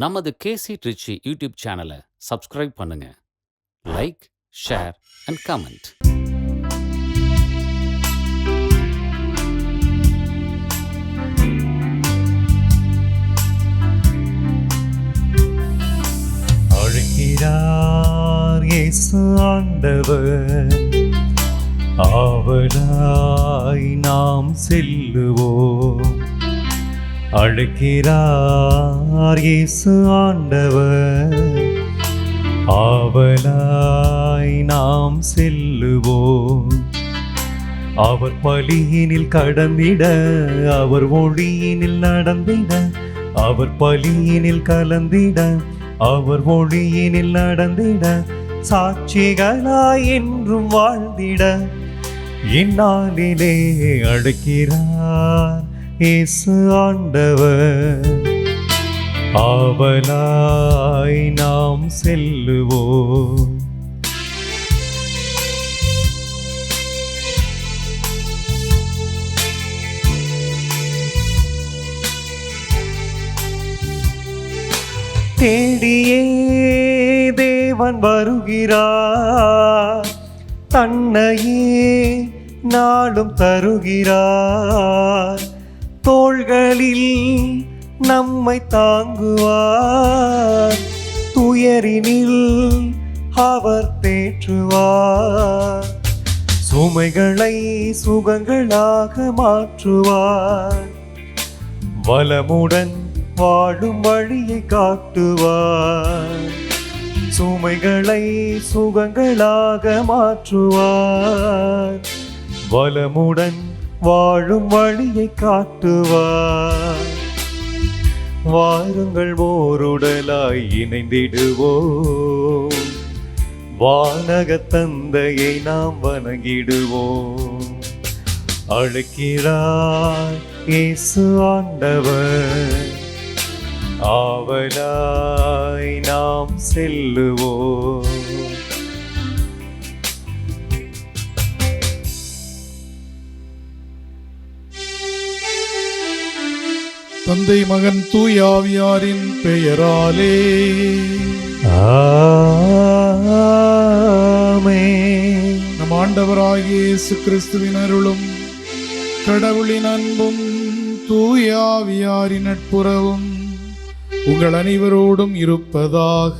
நமது கேசி ட்ரிச்சி யூடியூப் சேனலை சப்ஸ்கிரைப் பண்ணுங்க. Like, share and comment. அழைக்கிறார் இயேசு ஆண்டவர், ஆவலாய் நாம் செல்லுவோம். அழைக்கிறார் இயேசு ஆண்டவர், ஆவலாய் நாம் செல்லுவோம். அவர் பலியினில் கடந்திட, அவர் ஒளியினில் நடந்திட, அவர் பலியினில் கலந்திட, அவர் ஒளியினில் நடந்திட, சாட்சிகளாய் என்றும் வாழ்ந்திட இந்நாளிலே அழைக்கிறார் இயேசு ஆண்டவர், ஆவலாய் நாம் செல்லுவோம். தேடியே தேவன் வருகிறார், தன்னையே நாளும் தருகிறார். தோள்களில் நம்மை தாங்குவார், துயரினில் அவர் தேற்றுவார். சுமைகளை சுகங்களாக மாற்றுவார், வளமுடன் வாழும் வழியை காட்டுவார். சுமைகளை சுகங்களாக மாற்றுவார், வளமுடன் வாழும் வழியை காட்டுவார். வாருங்கள் ஓருடலாய் இணைந்திடுவோம், வானக தந்தையை நாம் வணங்கிடுவோம். அழைக்கிறார் இயேசு ஆண்டவர், ஆவலாய் நாம் செல்லுவோம். தந்தை மகன் தூய ஆவியாரின் பெயராலே ஆமென். நம் ஆண்டவராகிய இயேசு கிறிஸ்துவின் அருளும் கடவுளின் அன்பும் தூய ஆவியாரின் நட்புறவும் உங்கள் அனைவரோடும் இருப்பதாக.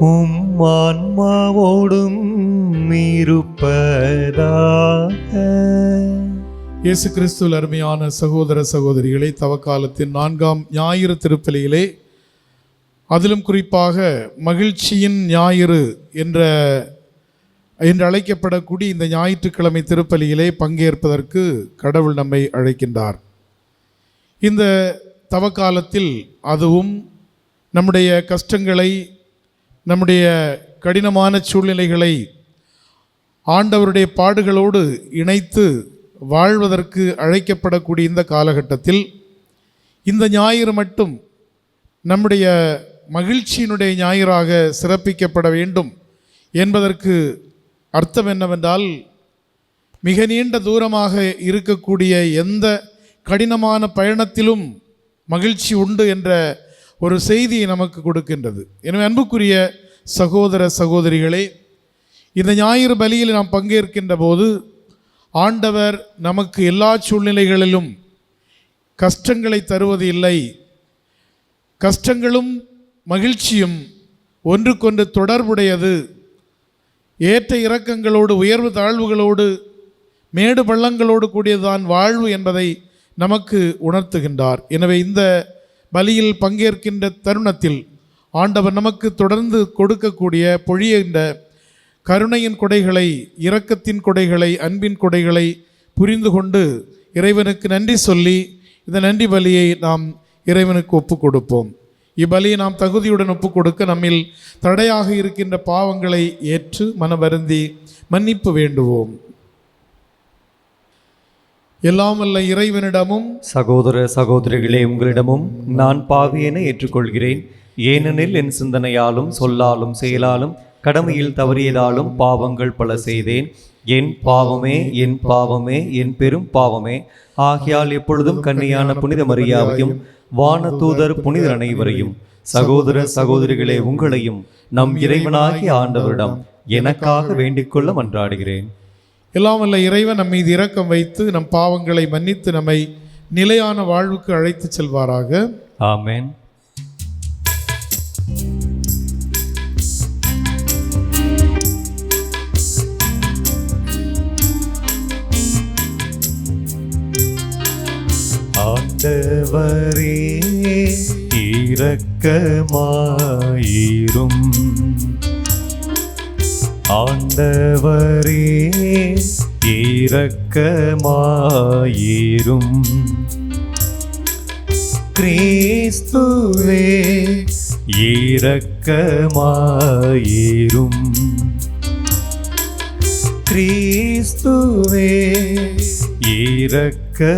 உம் ஆன்மாவோடும் இருப்பதாக. இயேசு கிறிஸ்துவில் அருமையான சகோதர சகோதரிகளை, தவக்காலத்தின் 4ஆம் ஞாயிறு திருப்பலியிலே, அதிலும் குறிப்பாக மகிழ்ச்சியின் ஞாயிறு என்று அழைக்கப்படக்கூடிய இந்த ஞாயிற்றுக்கிழமை திருப்பலியிலே பங்கேற்பதற்கு கடவுள் நம்மை அழைக்கின்றார். இந்த தவக்காலத்தில் அதுவும் நம்முடைய கஷ்டங்களை, நம்முடைய கடினமான சூழ்நிலைகளை ஆண்டவருடைய பாடுகளோடு இணைத்து வாழ்வதற்கு அழைக்கப்படக்கூடிய இந்த காலகட்டத்தில் இந்த ஞாயிறு மட்டும் நம்முடைய மகிழ்ச்சியினுடைய ஞாயிறாக சிறப்பிக்கப்பட வேண்டும் என்பதற்கு அர்த்தம் என்னவென்றால், மிக நீண்ட தூரமாக இருக்கக்கூடிய எந்த கடினமான பயணத்திலும் மகிழ்ச்சி உண்டு என்ற ஒரு செய்தியை நமக்கு கொடுக்கின்றது. எனவே அன்புக்குரிய சகோதர சகோதரிகளே, இந்த ஞாயிறு பலியில் நாம் பங்கேற்கின்ற போது ஆண்டவர் நமக்கு எல்லா சூழ்நிலைகளிலும் கஷ்டங்களை தருவது இல்லை. கஷ்டங்களும் மகிழ்ச்சியும் ஒன்றுக்கொன்று தொடர்புடையது. ஏற்ற இறக்கங்களோடு, உயர்வு தாழ்வுகளோடு, மேடு பள்ளங்களோடு கூடியதுதான் வாழ்வு என்பதை நமக்கு உணர்த்துகின்றார். எனவே இந்த பலியில் பங்கேற்கின்ற தருணத்தில் ஆண்டவர் நமக்கு தொடர்ந்து கொடுக்கக்கூடிய, பொழிகின்ற கருணையின் கொடைகளை, இரக்கத்தின் கொடைகளை, அன்பின் கொடைகளை புரிந்து கொண்டு இறைவனுக்கு நன்றி சொல்லி இந்த நன்றி பலியை நாம் இறைவனுக்கு ஒப்பு கொடுப்போம். இப்பலியை நாம் தகுதியுடன் ஒப்பு கொடுக்க நம்மில் தடையாக இருக்கின்ற பாவங்களை ஏற்று மனவருந்தி மன்னிப்பு வேண்டுவோம். எல்லாம் வல்ல இறைவனிடமும் சகோதர சகோதரிகளே, உங்களிடமும் நான் பாவியென ஏற்றுக்கொள்கிறேன். ஏனெனில் என் சிந்தனையாலும் சொல்லாலும் செயலாலும் கடமையில் தவறியதாலும் பாவங்கள் பல செய்தேன். என் பாவமே, என் பாவமே, என் பெரும் பாவமே. ஆகையால் எப்பொழுதும் கன்னியான புனித மரியாவையும் வானதூதர் புனிதர் அனைவரையும், சகோதர சகோதரிகளே உங்களையும் நம் இறைவனாகிய ஆண்டவரிடம் எனக்காக வேண்டிக் கொள்ள மன்றாடுகிறேன். எல்லாம் வல்ல இறைவன் நம் மீது இரக்கம் வைத்து நம் பாவங்களை மன்னித்து நம்மை நிலையான வாழ்வுக்கு அழைத்து செல்வாராக. ஆமென். ஆண்டவரே இரக்கமாயிரும். ஆண்டவரே இரக்கமாயிரும். கிறிஸ்துவே இரக்கமாயிரும். கிறிஸ்துவே இரக்கமாயிரும்.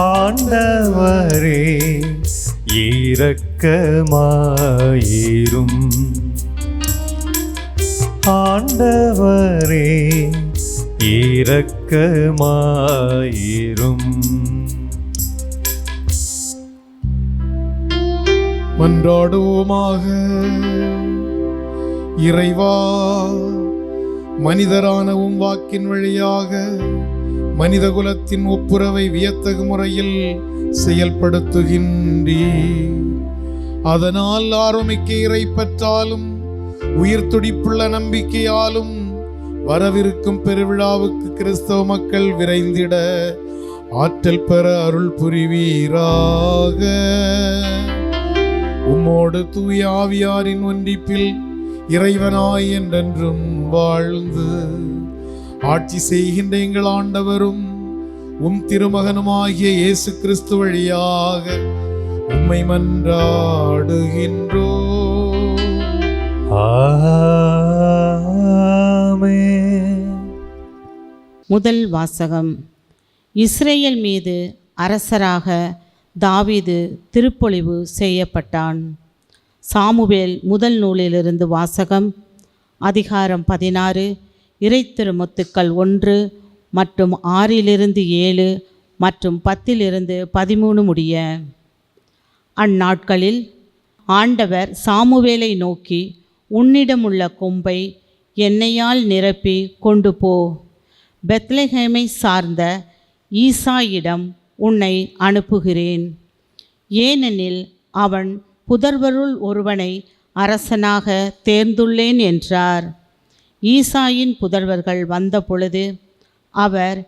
ஆண்டவரே இரக்கமாயிரும். ஆண்டவரே இரக்கமாயிரும். மன்றாடுவோமாக. இறைவா, மனிதரான வாக்கின் வழியாக மனித குலத்தின் ஒப்புரவை வியத்தகு முறையில் செயல்படுத்துகின்றீர். அதனால் ஆர்வமிக்க இறை பற்றாலும் உயிர் துடிப்புள்ள நம்பிக்கையாலும் வரவிருக்கும் பெருவிழாவுக்கு கிறிஸ்தவ மக்கள் விரைந்திட ஆற்றல் பெற அருள் புரிவீராக. உம்மோடு தூய ஆவியாரின் ஒன்றிப்பில் இறைவனாய் என்றென்றும் வாழ்ந்து ஆட்சி செய்கின்ற எங்கள் ஆண்டவரும் உம் திருமகனுமாகிய இயேசு கிறிஸ்து வழியாக உம்மை மன்றாடுகின்றோம். ஆமென். முதல் வாசகம். இஸ்ரேல் மீது அரசராக தாவீது திருப்பொழிவு செய்யப்பட்டான். சாமுவேல் முதல் நூலிலிருந்து வாசகம். அதிகாரம் 16, இறைத்திருமுத்துக்கள் 1 மற்றும் 6-7 மற்றும் 10-13 முடிய. அந்நாட்களில் ஆண்டவர் சாமுவேலை நோக்கி, உன்னிடமுள்ள கொம்பை எண்ணெயால் நிரப்பி கொண்டு போ, பெத்லெஹேமை சார்ந்த ஈசாயிடம் உன்னை அனுப்புகிறேன். ஏனெனில் அவன் புதர்வருள் ஒருவனை அரசனாக தேர்ந்துள்ளேன் என்றார். ஈசாயின் புதல்வர்கள் வந்த பொழுது அவர்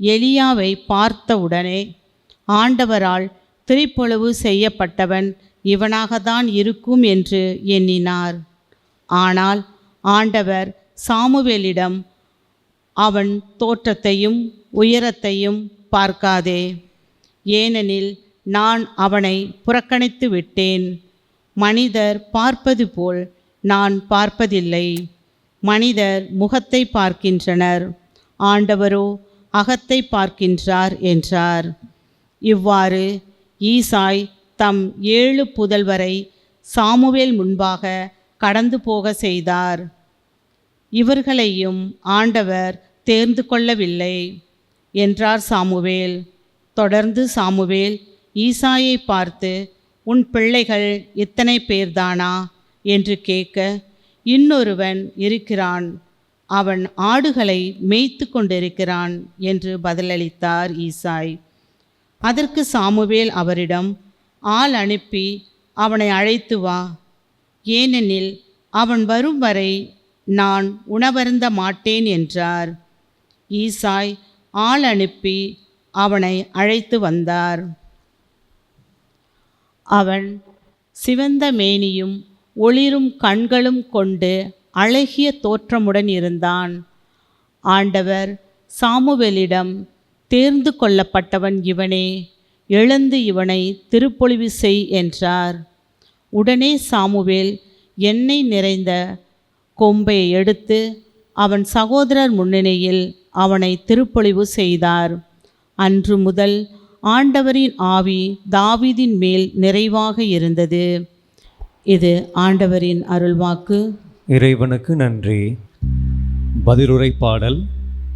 எலியாவை பார்த்தவுடனே, ஆண்டவரால் திருப்பொழிவு செய்யப்பட்டவன் இவனாகத்தான் இருக்கும் என்று எண்ணினார். ஆனால் ஆண்டவர் சாமுவேலிடம், அவன் தோற்றத்தையும் உயரத்தையும் பார்க்காதே, ஏனெனில் நான் அவனை புறக்கணித்து விட்டேன். மனிதர் பார்ப்பது போல் நான் பார்ப்பதில்லை. மனிதர் முகத்தை பார்க்கின்றனர், ஆண்டவரோ அகத்தை பார்க்கின்றார் என்றார். இவ்வாறு ஈசாய் தம் 7 புதல்வரை சாமுவேல் முன்பாக கடந்து போக செய்தார். இவர்களையும் ஆண்டவர் தேர்ந்து கொள்ளவில்லை என்றார் சாமுவேல். தொடர்ந்து சாமுவேல் ஈசாயை பார்த்து, உன் பிள்ளைகள் இத்தனை பேர்தானா என்று கேட்க, இன்னொருவன் இருக்கிறான், அவன் ஆடுகளை மேய்த்து கொண்டிருக்கிறான் என்று பதிலளித்தார் ஈசாய். அதற்கு சாமுவேல் அவரிடம், ஆள் அனுப்பி அவனை அழைத்து வா, ஏனெனில் அவன் வரும் வரை நான் உணவருந்த மாட்டேன் என்றார். ஈசாய் ஆள் அனுப்பி அவனை அழைத்து வந்தார். அவன் சிவந்த மேனியும் ஒளிரும் கண்களும் கொண்டு அழகிய தோற்றமுடன் இருந்தான். ஆண்டவர் சாமுவேலிடம், தேர்ந்து கொள்ளப்பட்டவன் இவனே, எழுந்து இவனை திருப்பொழிவு செய் என்றார். உடனே சாமுவேல் எண்ணெய் நிறைந்த கொம்பை எடுத்து அவன் சகோதரர் முன்னிலையில் அவனை திருப்பொழிவு செய்தார். அன்று முதல் ஆண்டவரின் ஆவி தாவீதின் மேல் நிறைவாக இருந்தது. இது ஆண்டவரின் அருள்வாக்கு. இறைவனுக்கு நன்றி. பதிலுரை பாடல்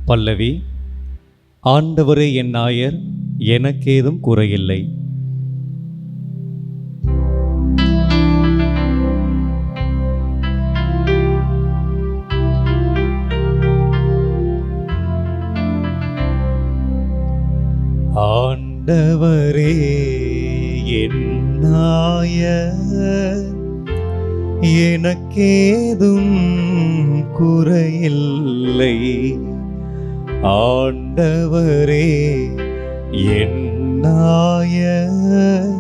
பல்லவி. ஆண்டவரே என் நாயர், எனக்கேதும் குறையில்லை. ஆண்டவரே என் நாயர், எனக்கேதும் குறையில்லை. ஆண்டவரே என் நாயர்,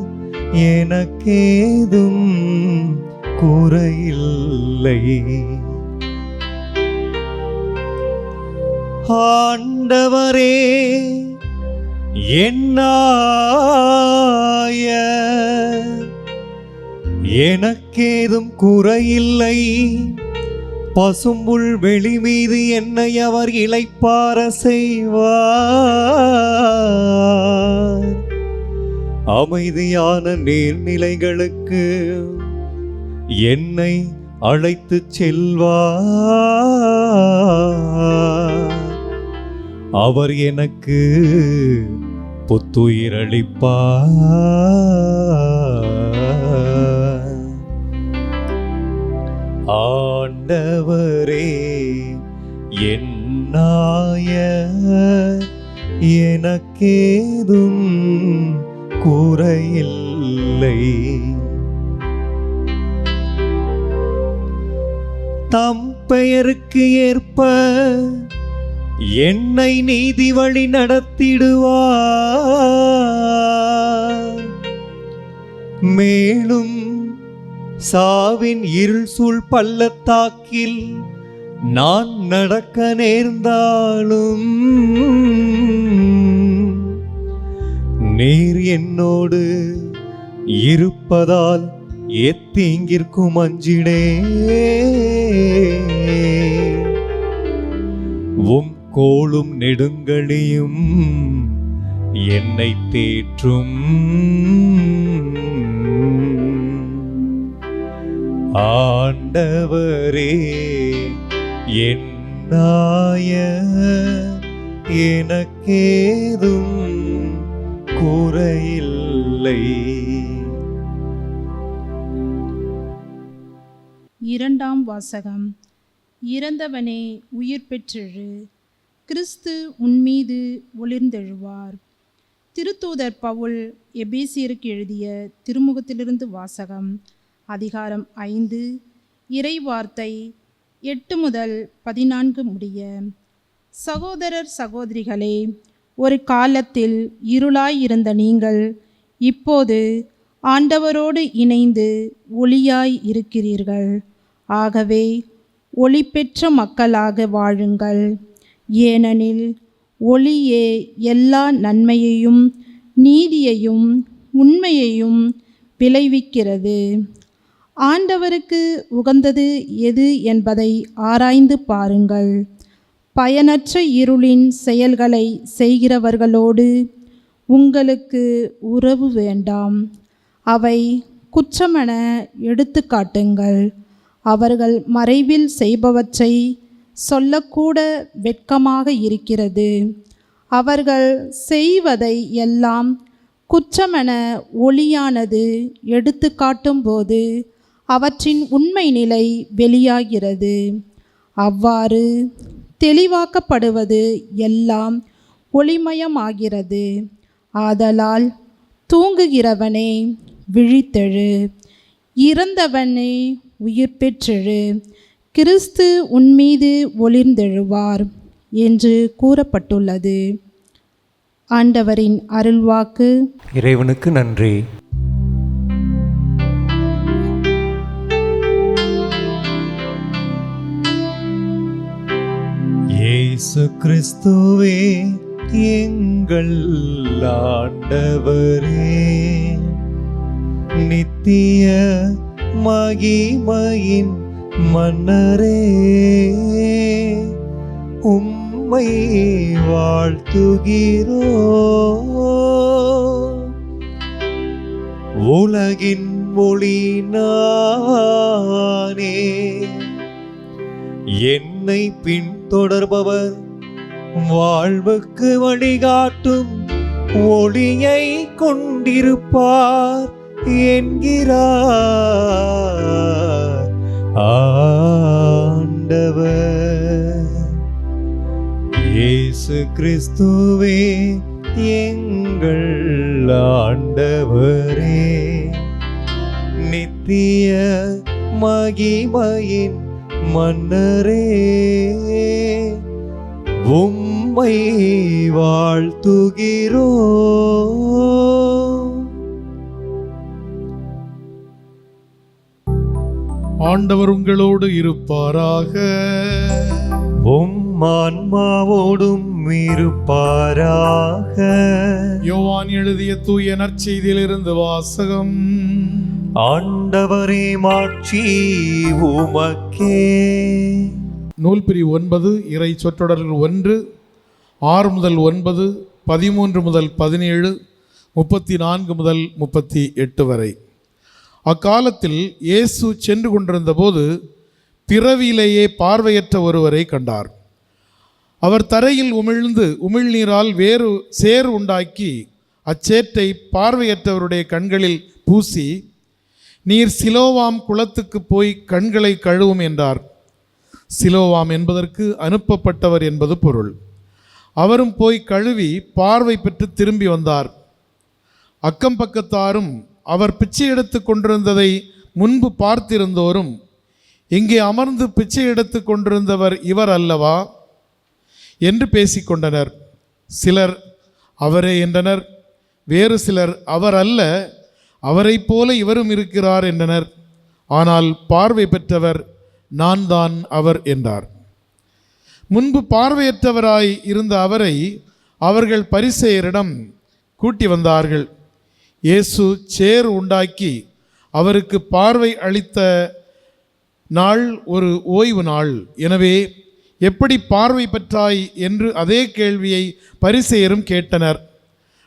எனக்கேதும் குறையில்லை. ஆண்டவரே என் நாயர், எனக்கேதும் குறையில்லை. பசும்புல் வெளி மீது என்னை அவர் இளைப்பாற செய்வார். அமைதியான நீர்நிலைகளுக்கு என்னை அழைத்துச் செல்வார். அவர் எனக்கு புத்துயிரளிப்பார். ஆண்டவரே என் நாயர், எனக்கேதும் குறையில்லை. தம் பெயருக்கு ஏற்ப என்னை நீதி வழி நடத்திடுவார். மேலும் சாவின் இருள் சூழ் பள்ளத்தாக்கில் நான் நடக்க நேர்ந்தாலும் நீர் என்னோடு இருப்பதால் எத்தீங்கிற்கும் அஞ்சிடே. உம் கோலும் நெடுங்கலியும் என்னை தேற்றும். ஆண்டவரே என் நாயர், எனக்கேதும் குறையில்லை. இரண்டாம் வாசகம். இறந்தவனே உயிர் பெற்றெழு, கிறிஸ்து உன்மீது ஒளிர்ந்தெழுவார். திருத்தூதர் பவுல் எபேசியருக்கு எழுதிய திருமுகத்திலிருந்து வாசகம். அதிகாரம் 5, இறைவார்த்தை 8 முதல் 14 முடிய. சகோதரர் சகோதரிகளே, ஒரு காலத்தில் இருளாயிருந்த நீங்கள் இப்போது ஆண்டவரோடு இணைந்து ஒளியாய் இருக்கிறீர்கள். ஆகவே ஒளி பெற்ற மக்களாக வாழுங்கள். ஏனெனில் ஒளியே எல்லா நன்மையையும் நீதியையும் உண்மையையும் விளைவிக்கிறது. ஆண்டவருக்கு உகந்தது எது என்பதை ஆராய்ந்து பாருங்கள். பயனற்ற இருளின் செயல்களை செய்கிறவர்களோடு உங்களுக்கு உறவு வேண்டாம். அவை குற்றமென எடுத்து காட்டுங்கள். அவர்கள் மறைவில் செய்பவற்றை சொல்லக்கூட வெட்கமாக இருக்கிறது. அவர்கள் செய்வதை எல்லாம் குற்றமென ஒளியானது எடுத்து காட்டும்போது அவற்றின் உண்மை நிலை வெளியாகிறது. அவ்வாறு தெளிவாக்கப்படுவது எல்லாம் ஒளிமயமாகிறது. ஆதலால் தூங்குகிறவனே விழித்தெழு, இறந்தவனே உயிர் பெற்றெழு, கிறிஸ்து உன்மீது ஒளிர்ந்தெழுவார் என்று கூறப்பட்டுள்ளது. ஆண்டவரின் அருள்வாக்கு. இறைவனுக்கு நன்றி. இயேசு கிறிஸ்துவே எங்கள் ஆண்டவரே, நித்திய மகிமையின் மன்னரே, உம்மை வாழ்த்துகிறோம். உலகின் ஒளி நானே, என்னை பின்தொடர்பவர் வாழ்வுக்கு வழிகாட்டும் ஒளியை கொண்டிருப்பார் என்கிறார் ஆண்டவர். இயேசு கிறிஸ்துவே எங்கள் ஆண்டவரே, நித்திய மகிமையின் மன்னரே, உம்மை வாழ்த்துகிறோம். ஆண்டவர் உங்களோடு இருப்பாராக. உம் ஆன்மாவோடும் இருப்பாராக. யோவான் எழுதிய தூய நற்செய்தியிலிருந்து வாசகம். ஆண்டவரே மாட்சி உமக்கே. நூல் பிரிவு 9 இறை சொற்றொடர்கள் 1 6 முதல் 9, 13 முதல் 17, 34 முதல் 38 வரை. அக்காலத்தில் இயேசு சென்று கொண்டிருந்த போது பிறவியிலேயே பார்வையற்ற ஒருவரை கண்டார். அவர் தரையில் உமிழ்ந்து உமிழ்நீரால் வேறு சேறு உண்டாக்கி அச்சேற்றை பார்வையற்றவருடைய கண்களில் பூசி, நீர் சிலோவாம் குளத்துக்கு போய் கண்களை கழுவும் என்றார். சிலோவாம் என்பதற்கு அனுப்பப்பட்டவர் என்பது பொருள். அவரும் போய் கழுவி பார்வை பெற்று திரும்பி வந்தார். அக்கம் பக்கத்தாரும் அவர் பிச்சை எடுத்து கொண்டிருந்ததை முன்பு பார்த்திருந்தோரும், இங்கே அமர்ந்து பிச்சை எடுத்து கொண்டிருந்தவர் இவர் அல்லவா என்று பேசிக்கொண்டனர். சிலர் அவரே என்றனர். வேறு சிலர் அவர் அல்ல, அவரைப் போல இவரும் இருக்கிறார் என்றனர். ஆனால் பார்வை பெற்றவர் நான் தான் அவர் என்றார். முன்பு பார்வையற்றவராய் இருந்த அவரை அவர்கள் பரிசேயரிடம் கூட்டி வந்தார்கள். இயேசு சேறு உண்டாக்கி அவருக்கு பார்வை அளித்த நாள் ஒரு ஓய்வு நாள். எனவே எப்படி பார்வை பெற்றாய் என்று அதே கேள்வியை பரிசேயரும் கேட்டனர்.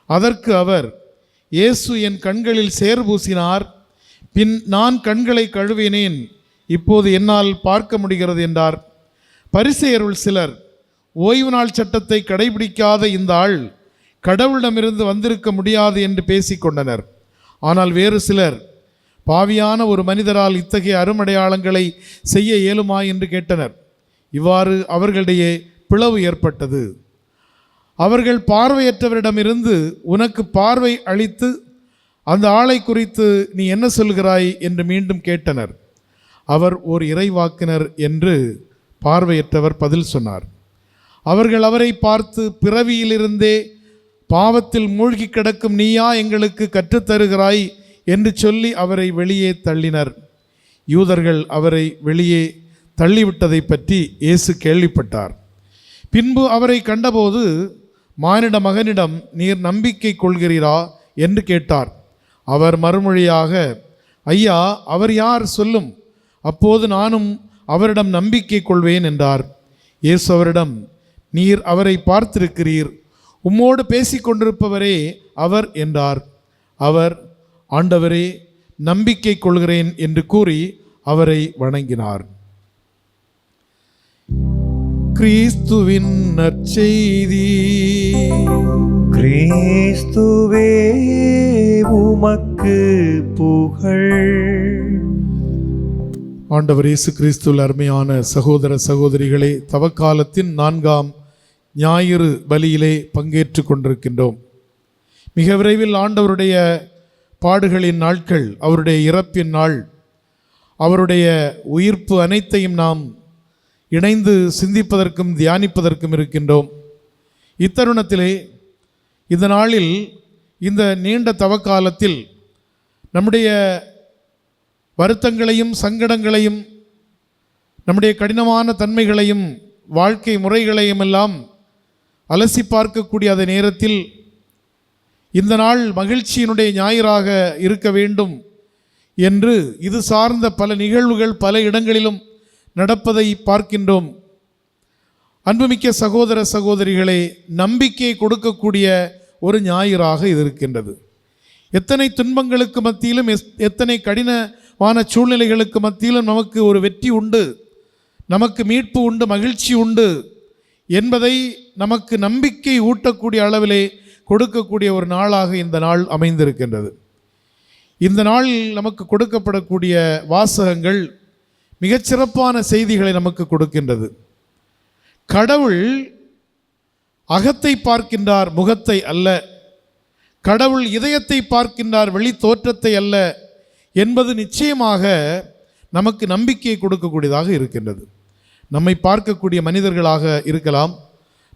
அதற்கு அவர், இயேசு என் கண்களில் சேறு பூசினார், பின் நான் கண்களை கழுவினேன், இப்போது என்னால் பார்க்க முடிகிறது என்றார். பரிசேயருள் சிலர், ஓய்வு நாள் சட்டத்தை கடைபிடிக்காத இந்த ஆள் கடவுளிடமிருந்து வந்திருக்க முடியாது என்று பேசிக்கொண்டனர். ஆனால் வேறு சிலர், பாவியான ஒரு மனிதரால் இத்தகைய அருமடையாளங்களை செய்ய இயலுமா என்று கேட்டனர். இவ்வாறு அவர்களிடையே பிளவு ஏற்பட்டது. அவர்கள் பார்வையற்றவரிடமிருந்து உனக்கு பார்வை அளித்து அந்த ஆளை குறித்து நீ என்ன சொல்கிறாய் என்று மீண்டும் கேட்டனர். அவர் ஓர் இறைவாக்கினர் என்று பார்வையற்றவர் பதில் சொன்னார். அவர்கள் அவரை பார்த்து, பிறவியிலிருந்தே பாவத்தில் மூழ்கி கிடக்கும் நீயா எங்களுக்கு கற்றுத்தருகிறாய் என்று சொல்லி அவரை வெளியே தள்ளினர். யூதர்கள் அவரை வெளியே தள்ளிவிட்டதை பற்றி இயேசு கேள்விப்பட்டார். பின்பு அவரை கண்டபோது, மானிட மகனிடம் நீர் நம்பிக்கை கொள்கிறீரா என்று கேட்டார். அவர் மறுமொழியாக, ஐயா, அவர் யார் சொல்லும், அப்போது நானும் அவரிடம் நம்பிக்கை கொள்வேன் என்றார். இயேசு அவரிடம், நீர் அவரை பார்த்திருக்கிறீர், உம்மோடு பேசிக்கொண்டிருப்பவரே அவர் என்றார். அவர், ஆண்டவரே, நம்பிக்கை கொள்கிறேன் என்று கூறி அவரை வணங்கினார். கிறிஸ்துவின் நற்செய்தி. கிறிஸ்துவே உமக்கு புகழ். ஆண்டவர் இயேசு கிறிஸ்துவில் அருமையான சகோதர சகோதரிகளே, தவக்காலத்தின் 4ஆம் ஞாயிறு பலியிலே பங்கேற்று கொண்டிருக்கின்றோம். மிக விரைவில் ஆண்டவருடைய பாடுகளின் நாட்கள், அவருடைய இறப்பின் நாள், அவருடைய உயிர்ப்பு அனைத்தையும் நாம் இணைந்து சிந்திப்பதற்கும் தியானிப்பதற்கும் இருக்கின்றோம். இத்தருணத்திலே, இந்த நாளில், இந்த நீண்ட தவக்காலத்தில் நம்முடைய வருத்தங்களையும் சங்கடங்களையும், நம்முடைய கடினமான தன்மைகளையும் வாழ்க்கை முறைகளையும் எல்லாம் அலசி பார்க்கக்கூடிய அதே நேரத்தில் இந்த நாள் மகிழ்ச்சியினுடைய ஞாயிறாக இருக்க வேண்டும் என்று இது சார்ந்த பல நிகழ்வுகள் பல இடங்களிலும் நடப்பதை பார்க்கின்றோம். அன்புமிக்க சகோதர சகோதரிகளே, நம்பிக்கை கொடுக்கக்கூடிய ஒரு ஞாயிறாக இது இருக்கின்றது. எத்தனை துன்பங்களுக்கு மத்தியிலும், எத்தனை கடினமான சூழ்நிலைகளுக்கு மத்தியிலும் நமக்கு ஒரு வெற்றி உண்டு, நமக்கு மீட்பு உண்டு, மகிழ்ச்சி உண்டு என்பதை நமக்கு நம்பிக்கை ஊட்டக்கூடிய அளவிலே கொடுக்கக்கூடிய ஒரு நாளாக இந்த நாள் அமைந்திருக்கின்றது. இந்த நாளில் நமக்கு கொடுக்கப்படக்கூடிய வாசகங்கள் மிகச்சிறப்பான செய்திகளை நமக்கு கொடுக்கின்றது. கடவுள் அகத்தை பார்க்கின்றார், முகத்தை அல்ல. கடவுள் இதயத்தை பார்க்கின்றார், வெளி தோற்றத்தை அல்ல என்பது நிச்சயமாக நமக்கு நம்பிக்கையை கொடுக்கக்கூடியதாக இருக்கின்றது. நம்மை பார்க்கக்கூடிய மனிதர்களாக இருக்கலாம்,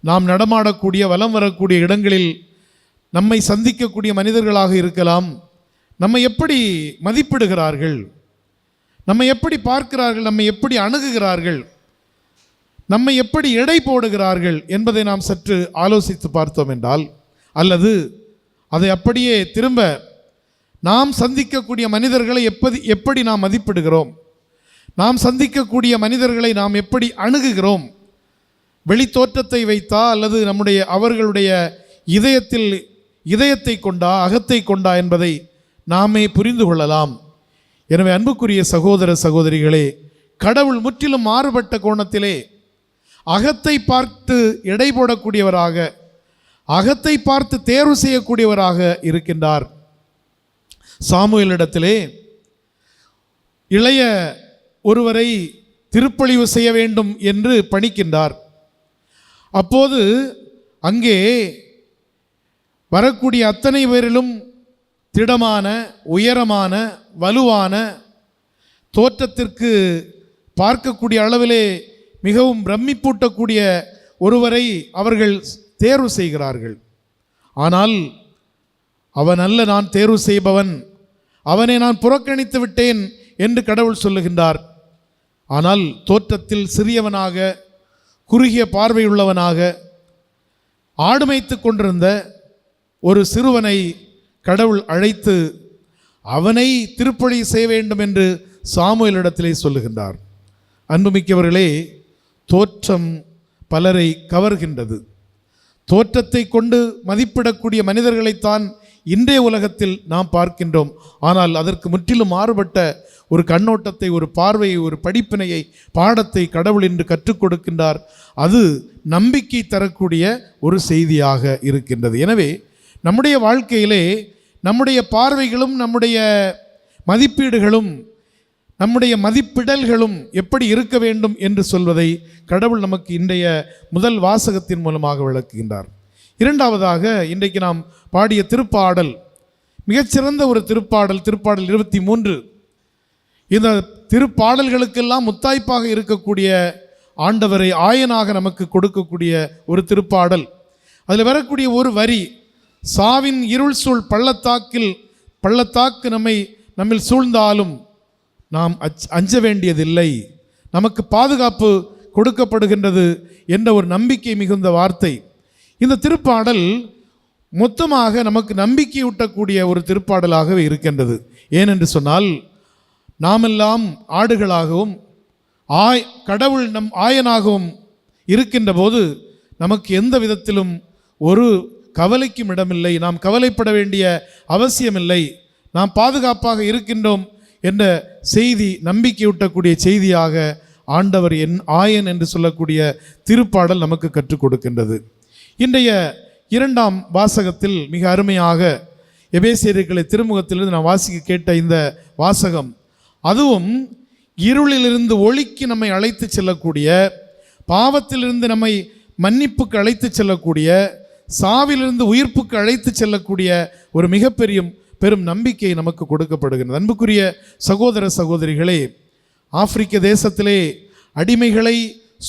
நாம் நடமாடக்கூடிய வலம் வரக்கூடிய இடங்களில் நம்மை சந்திக்கக்கூடிய மனிதர்களாக இருக்கலாம். நம்மை எப்படி மதிப்பிடுகிறார்கள், நம்மை எப்படி பார்க்கிறார்கள், நம்மை எப்படி அணுகுகிறார்கள், நம்மை எப்படி எடை போடுகிறார்கள் என்பதை நாம் சற்று ஆலோசித்து பார்த்தோம் என்றால், அல்லது அதை அப்படியே திரும்ப நாம் சந்திக்கக்கூடிய மனிதர்களை எப்படி நாம் மதிப்பிடுகிறோம், நாம் சந்திக்கக்கூடிய மனிதர்களை நாம் எப்படி அணுகுகிறோம், வெளி தோற்றத்தை வைத்தா அல்லது அவர்களுடைய இதயத்தை கொண்டா அகத்தை கொண்டா என்பதை நாமே புரிந்து கொள்ளலாம். எனவே அன்புக்குரிய சகோதர சகோதரிகளே, கடவுள் முற்றிலும் மாறுபட்ட கோணத்திலே அகத்தை பார்த்து எடை போடக்கூடியவராக, அகத்தை பார்த்து தேர்வு செய்யக்கூடியவராக இருக்கின்றார். சாமுவேலிடத்திலே இளைய ஒருவரை திருப்பழிவு செய்ய வேண்டும் என்று பணிக்கின்றார். அப்போது அங்கே வரக்கூடிய அத்தனை பேரிலும் திடமான, உயரமான, வலுவான, தோற்றத்திற்கு பார்க்கக்கூடிய அளவிலே மிகவும் பிரமிப்பூட்டக்கூடிய ஒருவரை அவர்கள் தேர்வு செய்கிறார்கள். ஆனால் அவன் அல்ல நான் தேர்வு செய்பவன், அவனை நான் புறக்கணித்து விட்டேன் என்று கடவுள் சொல்லுகின்றார். ஆனால் தோற்றத்தில் சிறியவனாக, குறுகிய பார்வையுள்ளவனாக, ஆடுமைத்து கொண்டிருந்த ஒரு சிறுவனை கடவுள் அழைத்து அவனை திருப்பழி செய்ய வேண்டும் என்று சாமுவேலிடத்திலே சொல்லுகின்றார். அன்புமிக்கவர்களே, தோற்றம் பலரை கவர்கின்றது. தோற்றத்தை கொண்டு மதிப்பிடக்கூடிய மனிதர்களைத்தான் இன்றைய உலகத்தில் நாம் பார்க்கின்றோம். ஆனால் அதற்கு முற்றிலும் மாறுபட்ட ஒரு கண்ணோட்டத்தை, ஒரு பார்வையை, ஒரு படிப்பினையை, பாடத்தை கடவுள் இன்று கற்றுக் கொடுக்கின்றார். அது நம்பிக்கை தரக்கூடிய ஒரு செய்தியாக இருக்கின்றது. எனவே நம்முடைய வாழ்க்கையிலே நம்முடைய பார்வைகளும், நம்முடைய மதிப்பீடுகளும், நம்முடைய மதிப்பிடல்களும் எப்படி இருக்க வேண்டும் என்று சொல்வதை கடவுள் நமக்கு இன்றைய முதல் வாசகத்தின் மூலமாக விளக்குகின்றார். இரண்டாவதாக, இன்றைக்கு நாம் பாடிய திருப்பாடல் மிகச்சிறந்த ஒரு திருப்பாடல், திருப்பாடல் 23. இந்த திருப்பாடல்களுக்கெல்லாம் முத்தாய்ப்பாக இருக்கக்கூடிய ஆண்டவரை ஆயனாக நமக்கு கொடுக்கக்கூடிய ஒரு திருப்பாடல். அதில் வரக்கூடிய ஒரு வரி, சாவின் இருள் சூழ் பள்ளத்தாக்கு நம்மில் சூழ்ந்தாலும் நாம் அஞ்ச வேண்டியதில்லை, நமக்கு பாதுகாப்பு கொடுக்கப்படுகின்றது என்ற ஒரு நம்பிக்கை மிகுந்த வார்த்தை. இந்த திருப்பாடல் மொத்தமாக நமக்கு நம்பிக்கையூட்டக்கூடிய ஒரு திருப்பாடலாகவே இருக்கின்றது. ஏனென்று சொன்னால், நாமெல்லாம் ஆடுகளாகவும் கடவுள் நம் ஆயனாகவும் இருக்கின்ற போது நமக்கு எந்த விதத்திலும் ஒரு கவலைக்கும் இடமில்லை, நாம் கவலைப்பட வேண்டிய அவசியமில்லை, நாம் பாதுகாப்பாக இருக்கின்றோம் என்ற செய்தி, நம்பிக்கையூட்டக்கூடிய செய்தியாக ஆண்டவர் என் ஆயன் என்று சொல்லக்கூடிய திருப்பாடல் நமக்கு கற்றுக் கொடுக்கின்றது. இன்றைய இரண்டாம் வாசகத்தில் மிக அருமையாக எபேசியர்களை திருமுகத்திலிருந்து நான் வாசிக்க கேட்ட இந்த வாசகம், அதுவும் இருளிலிருந்து ஒளிக்கு நம்மை அழைத்து செல்லக்கூடிய, பாவத்திலிருந்து நம்மை மன்னிப்புக்கு அழைத்து செல்லக்கூடிய, சாவிலிருந்து உயிர்ப்புக்கு அழைத்து செல்லக்கூடிய ஒரு பெரும் நம்பிக்கை நமக்கு கொடுக்கப்படுகிறது. அன்புக்குரிய சகோதர சகோதரிகளே, ஆப்பிரிக்க தேசத்திலே அடிமைகளை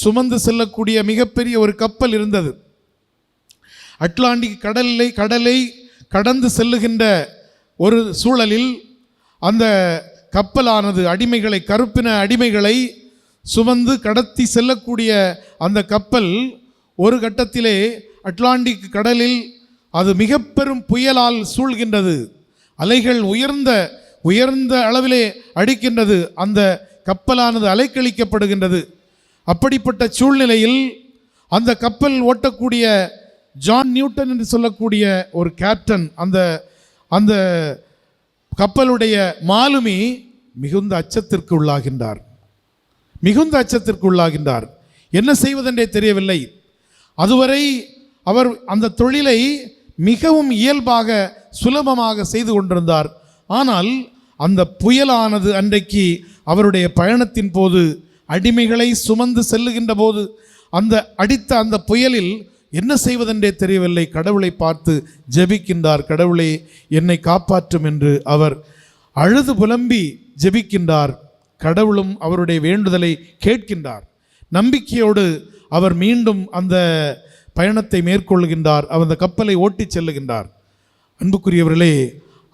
சுமந்து செல்லக்கூடிய மிகப்பெரிய ஒரு கப்பல் இருந்தது. அட்லாண்டிக் கடலை கடந்து செல்லுகின்ற ஒரு சூழலில் அந்த கப்பலானது கருப்பின அடிமைகளை சுமந்து கடத்தி செல்லக்கூடிய அந்த கப்பல் ஒரு கட்டத்திலே அட்லாண்டிக் கடலில் அது மிக பெரும் புயலால் சூழ்கின்றது. அலைகள் உயர்ந்த அளவிலே அடிக்கின்றது. அந்த கப்பலானது அலைக்கழிக்கப்படுகின்றது. அப்படிப்பட்ட சூழ்நிலையில் அந்த கப்பல் ஓட்டக்கூடிய ஜான் நியூட்டன் என்று சொல்லக்கூடிய ஒரு கேப்டன், அந்த கப்பலுடைய மாலுமி மிகுந்த அச்சத்திற்கு உள்ளாகின்றார். என்ன செய்வதென்றே தெரியவில்லை. அதுவரை அவர் அந்த தொழிலை மிகவும் இயல்பாக சுலபமாக செய்து கொண்டிருந்தார். ஆனால் அந்த புயலானது அன்றைக்கு அவருடைய பயணத்தின் போது அடிமைகளை சுமந்து செல்லுகின்ற போது அந்த அடித்த அந்த புயலில் என்ன செய்வதென்றே தெரியவில்லை. கடவுளை பார்த்து ஜெபிக்கின்றார். கடவுளே என்னை காப்பாற்றும் என்று அவர் அழுது புலம்பி ஜெபிக்கின்றார். கடவுளும் அவருடைய வேண்டுதலை கேட்கின்றார். நம்பிக்கையோடு அவர் மீண்டும் அந்த பயணத்தை மேற்கொள்கின்றார். அந்த கப்பலை ஓட்டிச் செல்லுகின்றார். அன்புக்குரியவர்களே,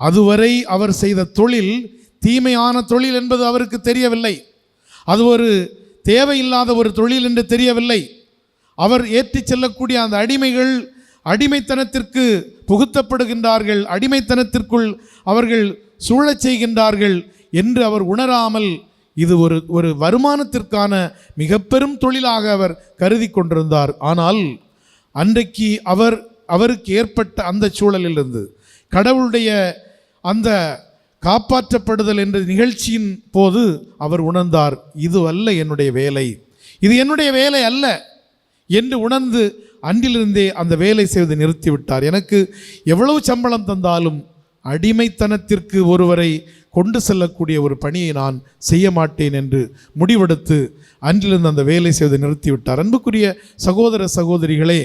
அதுவரை அவர் செய்த தொழில் தீமையான தொழில் என்பது அவருக்கு தெரியவில்லை. அது ஒரு தேவையில்லாத ஒரு தொழில் என்று தெரியவில்லை. அவர் ஏற்றி செல்லக்கூடிய அந்த அடிமைகள் அடிமைத்தனத்திற்கு புகுத்தப்படுகின்றார்கள், அடிமைத்தனத்திற்குள் அவர்கள் சூழச் செய்கின்றார்கள் என்று அவர் உணராமல் இது ஒரு வருமானத்திற்கான மிக பெரும் தொழிலாக அவர் கருதி கொண்டிருந்தார். ஆனால் அன்றைக்கு அவருக்கு ஏற்பட்ட அந்த சூழலிலிருந்து கடவுளுடைய அந்த காப்பாற்றப்படுதல் என்ற நிகழ்ச்சியின் போது அவர் உணர்ந்தார், இது அல்ல என்னுடைய வேலை, இது என்னுடைய வேலை அல்ல என்று உணர்ந்து அன்றிலிருந்தே அந்த வேலை செய்வதை நிறுத்திவிட்டார். எனக்கு எவ்வளவு சம்பளம் தந்தாலும் அடிமைத்தனத்திற்கு ஒருவரை கொண்டு செல்லக்கூடிய ஒரு பணியை நான் செய்ய மாட்டேன் என்று முடிவெடுத்து அன்றிலிருந்து அந்த வேலை செய்வதை நிறுத்திவிட்டார். அன்புக்குரிய சகோதர சகோதரிகளே,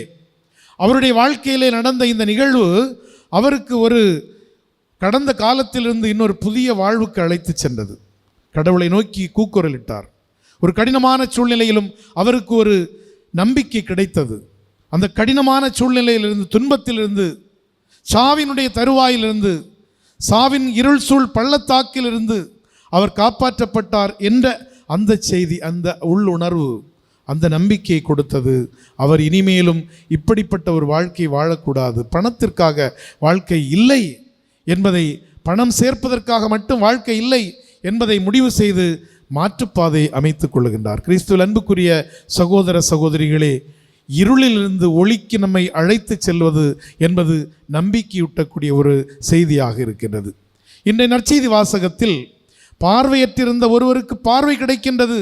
அவருடைய வாழ்க்கையிலே நடந்த இந்த நிகழ்வு அவருக்கு ஒரு கடந்த காலத்திலிருந்து இன்னொரு புதிய வாழ்வுக்கு அழைத்து சென்றது. கடவுளை நோக்கி கூக்குரலிட்டார். ஒரு கடினமான சூழ்நிலையிலும் அவருக்கு ஒரு நம்பிக்கை கிடைத்தது. அந்த கடினமான சூழ்நிலையிலிருந்து, துன்பத்திலிருந்து, சாவினுடைய தருவாயிலிருந்து, சாவின் இருள் சூழ் பள்ளத்தாக்கிலிருந்து அவர் காப்பாற்றப்பட்டார் என்ற அந்த செய்தி, அந்த உள்ளுணர்வு, அந்த நம்பிக்கையை கொடுத்தது. அவர் இனிமேலும் இப்படிப்பட்ட ஒரு வாழ்க்கை வாழக்கூடாது, பணத்திற்காக வாழ்க்கை இல்லை என்பதை, பணம் சேர்ப்பதற்காக மட்டும் வாழ்க்கை இல்லை என்பதை முடிவு செய்து மாற்றுப்பாதை அமைத்துக் கொள்ளுகின்றார். கிறிஸ்துவில் அன்புக்குரிய சகோதர சகோதரிகளே, இருளிலிருந்து ஒளிக்கு நம்மை அழைத்து செல்வது என்பது நம்பிக்கையூட்டக்கூடிய ஒரு செய்தியாக இருக்கின்றது. இன்றைய நற்செய்தி வாசகத்தில் பார்வையற்றிருந்த ஒருவருக்கு பார்வை கிடைக்கின்றது.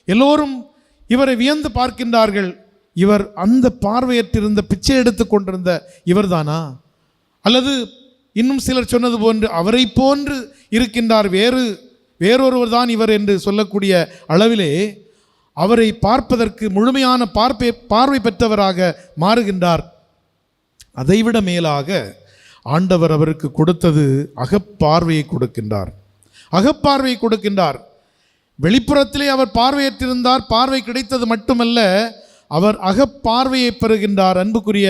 எல்லோரும் இவரை வியந்து பார்க்கின்றார்கள். இவர் அந்த பார்வையற்றிருந்த பிச்சை எடுத்து கொண்டிருந்த இவர்தானா? அல்லது இன்னும் சிலர் சொன்னது போன்று அவரை போன்று இருக்கின்றார், வேறொருவர் தான் இவர் என்று சொல்லக்கூடிய அளவிலே அவரை பார்ப்பதற்கு முழுமையான பார்வை பெற்றவராக மாறுகின்றார். அதைவிட மேலாக ஆண்டவர் அவருக்கு கொடுத்தது அகப்பார்வையை கொடுக்கின்றார். அகப்பார்வையை கொடுக்கின்றார். வெளிப்புறத்திலே அவர் பார்வையற்றிருந்தார், பார்வை கிடைத்தது மட்டுமல்ல, அவர் அகப்பார்வையை பெறுகின்றார். அன்புக்குரிய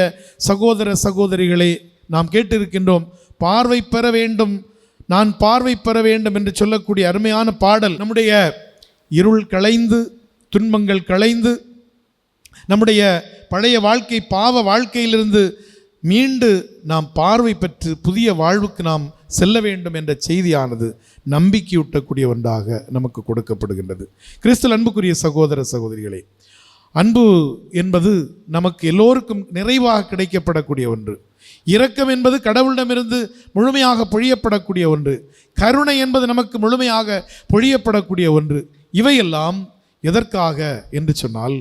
சகோதர சகோதரிகளே, நாம் கேட்டிருக்கின்றோம், பார்வை பெற வேண்டும், நான் பார்வை பெற வேண்டும் என்று சொல்லக்கூடிய அருமையான பாடல். நம்முடைய இருள் களைந்து, துன்பங்கள் களைந்து, நம்முடைய பழைய வாழ்க்கை, பாவ வாழ்க்கையிலிருந்து மீண்டு நாம் பார்வை பெற்று புதிய வாழ்வுக்கு நாம் செல்ல வேண்டும் என்ற செய்தியானது நம்பிக்கையூட்டக்கூடிய ஒன்றாக நமக்கு கொடுக்கப்படுகின்றது. கிறிஸ்துவில் அன்புக்குரிய சகோதர சகோதரிகளே, அன்பு என்பது நமக்கு எல்லோருக்கும் நிறைவாக கிடைக்கப்படக்கூடிய ஒன்று. இரக்கம் என்பது கடவுளிடமிருந்து முழுமையாக பொழியப்படக்கூடிய ஒன்று. கருணை என்பது நமக்கு முழுமையாக பொழியப்படக்கூடிய ஒன்று. இவையெல்லாம் எதற்காக என்று சொன்னால்,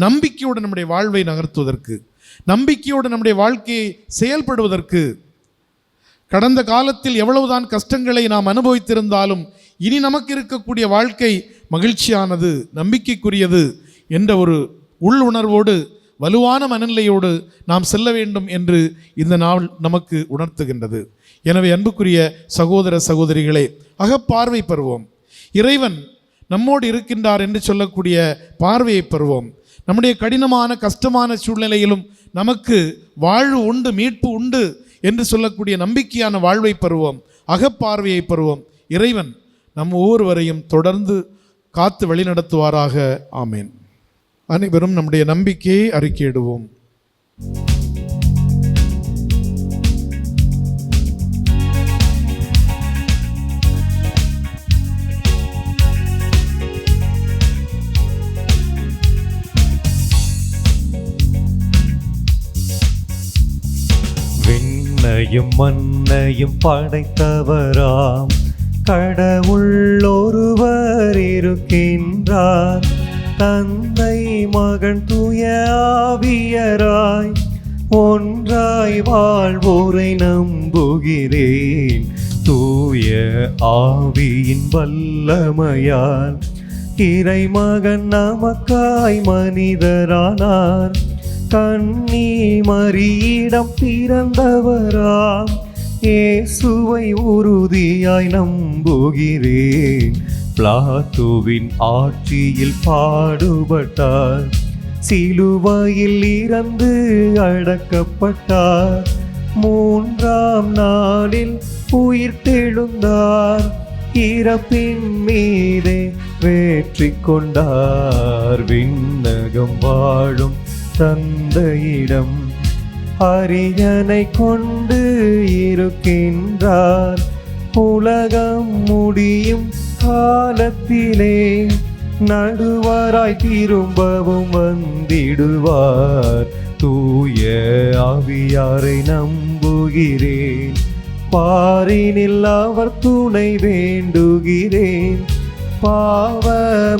நம்பிக்கையோடு நம்முடைய வாழ்வை நகர்த்துவதற்கு, நம்பிக்கையோடு நம்முடைய வாழ்க்கையை செயல்படுவதற்கு. கடந்த காலத்தில் எவ்வளவுதான் கஷ்டங்களை நாம் அனுபவித்திருந்தாலும் இனி நமக்கு இருக்கக்கூடிய வாழ்க்கை மகிழ்ச்சியானது, நம்பிக்கைக்குரியது என்ற ஒரு உள்ளுணர்வோடு, வலுவான மனநிலையோடு நாம் செல்ல வேண்டும் என்று இந்த நாள் நமக்கு உணர்த்துகின்றது. எனவே அன்புக்குரிய சகோதர சகோதரிகளே, அகப்பார்வை பெறுவோம். இறைவன் நம்மோடு இருக்கின்றார் என்று சொல்லக்கூடிய பார்வையை பெறுவோம். நம்முடைய கடினமான கஷ்டமான சூழ்நிலையிலும் நமக்கு வாழ்வு உண்டு, மீட்பு உண்டு என்று சொல்லக்கூடிய நம்பிக்கையான வாழ்வை பெறுவோம், அகப்பார்வையை பெறுவோம். இறைவன் நம் ஒவ்வொருவரையும் தொடர்ந்து காத்து வழிநடத்துவாராக. ஆமேன். அனைவரும் நம்முடைய நம்பிக்கையை அறிக்கையிடுவோம். விண்ணையும் மண்ணையும் படைத்தவராம் கடவுள் ஒருவர் இருக்கின்றார். தந்தை மகன் தூய ஆவியராய் ஒன்றாய் வாழ்வோரை நம்புகிறேன். தூய ஆவியின் வல்லமையால் இறைமகன் நமக்காய் மனிதரானார். கன்னி மரியிடம் பிறந்தவராம் இயேசுவை உறுதியாய் நம்புகிறேன். பிலாத்துவின் ஆட்சியில் பாடுபட்டார், சிலுவையில் இறந்து அடக்கப்பட்டார். 3ஆம் நாளில் உயிர்த்தெழுந்தார், இறப்பின் மீதே வெற்றி கொண்டார். விண்ணகம் வாழும் தந்தையிடம் அரியணை கொண்டு இருக்கின்றார். உலகம் முடியும் காலத்திலே நடுவராய் திரும்பவும் வந்திடுவார். தூய ஆவியாரை நம்புகிறேன், பாரினில் அவர் துணை வேண்டுகிறேன். பாவ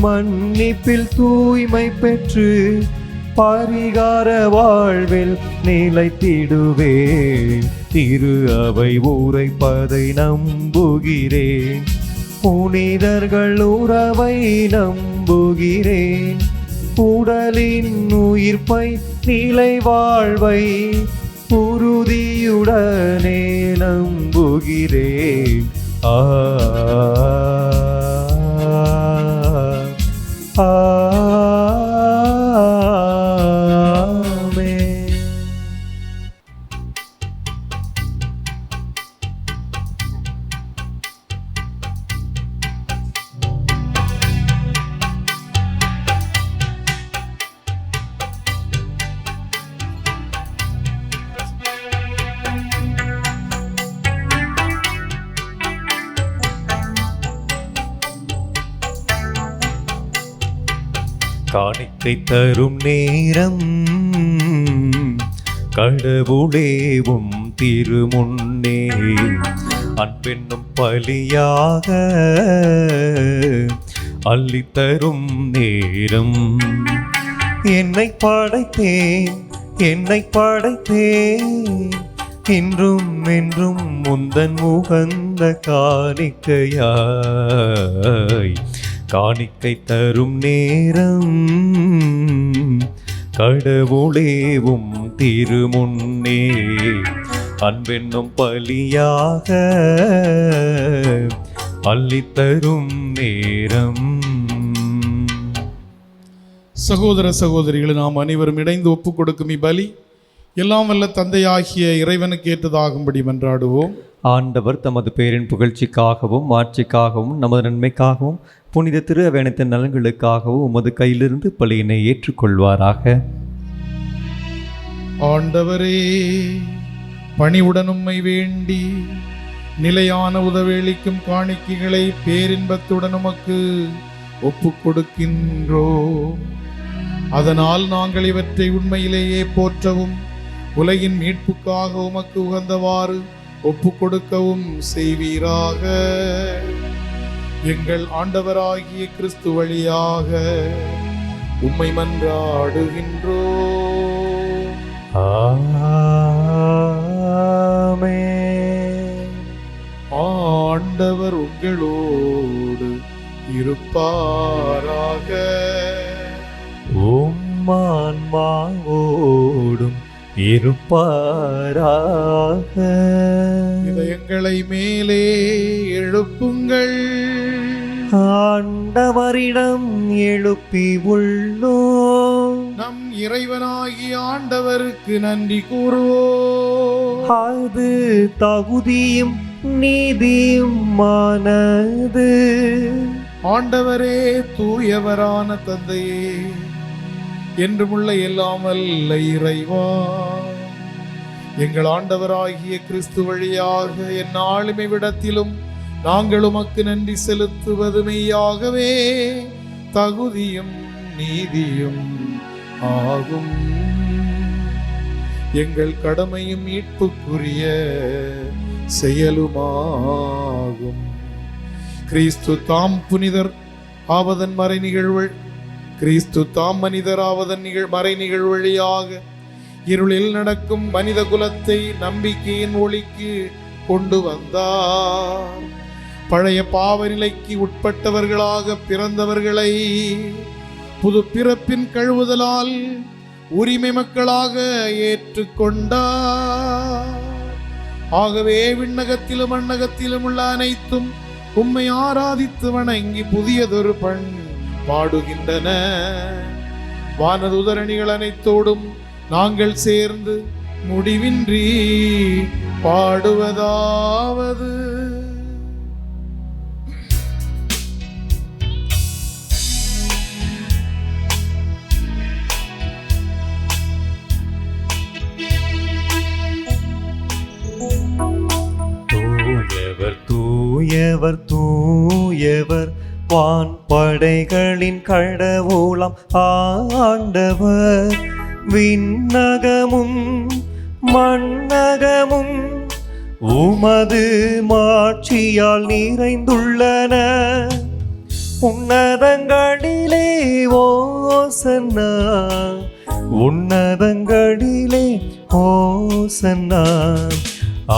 மன்னிப்பில் தூய்மை பெற்று பரிகார வாழ்வில் நிலைத்திடுவேன். திரு அவை உரைப்பதை நம்புகிறேன், புனிதர்கள் உறவை நம்புகிறேன். உடலின் உயிர்ப்பை நிலை வாழ்வை உறுதியுடனே நம்புகிறேன். காணிக்கை தரும் நேரம் கடவுளேவும் திருமுன்னே அன்பென்னும் பலியாக அள்ளித்தரும் நேரம். என்னை படைத்தேன் இன்றும் என்றும் முந்தன் உகந்த காணிக்கையாய். காணிக்கை தரும் நேரம் கடவுளேவும் திருமுன்னே அன்பென்னும் பலியாக அள்ளித்தரும் நேரம். சகோதர சகோதரிகளை நாம் அனைவரும் இணைந்து ஒப்புக் கொடுக்கும் இப்பலி எல்லாம் வல்ல தந்தையாகிய இறைவனுக்கு ஏற்றதாகும்படி மன்றாடுவோம். ஆண்டவர் தமது பேரின் புகழ்ச்சிக்காகவும் ஆட்சிக்காகவும் நமது நன்மைக்காகவும் புனித திரு அவையத்தின் நலன்களுக்காகவும் உமது கையிலிருந்து பலியினை ஏற்றுக்கொள்வாராக. ஆண்டவரே, பணிவுடன் உம்மை வேண்டி நிலையான உதவியளிக்கும் காணிக்கைகளை பேரின்பத்துடன் உமக்கு ஒப்புக் கொடுக்கின்றோம். அதனால் நாங்கள் இவற்றை உண்மையிலேயே போற்றவும் உலகின் மீட்புக்காக உமக்கு உகந்தவாறு ஒப்புக் கொடுக்கவும் செய்வீராக. எங்கள் ஆண்டவராகிய கிறிஸ்து வழியாக உம்மை மன்றாடுகின்றோம். ஆமென். ஆண்டவர் உங்களோடு இருப்பாராக. உம் ஆன்மாவோடும் இருப்பாராக. இதயங்களை மேலே எழுப்புங்கள். ஆண்டவரிடம் எழுப்பி உள்ளோம். நம் இறைவனாகிய ஆண்டவருக்கு நன்றி கூறுவோம். அது தகுதியும் நீதியுமானது. ஆண்டவரே, தூயவரான தந்தையே, என்றுமுள்ள எல்லாம் வல்ல இறைவா, எங்கள் ஆண்டவராகிய கிறிஸ்து வழியாக எந்நாளும் இவ்விடத்திலும் நாங்கள் உமக்கு நன்றி செலுத்துவது மெய்யாகவே தகுதியும் நீதியும் ஆகும். எங்கள் கடமையும் மீட்புக்குரிய செயலுமாகும். கிறிஸ்து தாம் புனிதர் ஆவதன் மறை நிகழ்வு கிறிஸ்து தாம் மனிதராவதன் மறை நிகழ்வு வழியாக இருளில் நடக்கும் மனித குலத்தை நம்பிக்கையின் ஒளிக்கு கொண்டு வந்தார். பழைய பாவ நிலைக்கு உட்பட்டவர்களாக பிறந்தவர்களை புது பிறப்பின் கழுவுதலால் உரிமை மக்களாக ஏற்றுக்கொண்டார். ஆகவே விண்ணகத்திலும் மண்ணகத்திலும் உள்ள அனைத்தும் உம்மை ஆராதித்து வணங்கி புதியதொரு பண் பாடுகின்றன. வானதுதரணிகள் அனைத்தோடும் நாங்கள் சேர்ந்து முடிவின்றி பாடுவதாவது: தூயவர் தூயவர் தூயவர் வான் படைகளின் கடவுளாம் ஆண்டவர். விண்ணகமும் மண்ணகமும் உமது மாட்சியால் நிறைந்துள்ளன. உன்னதங்களிலே ஓசன்னா, உன்னதங்களிலே ஓசன்னா.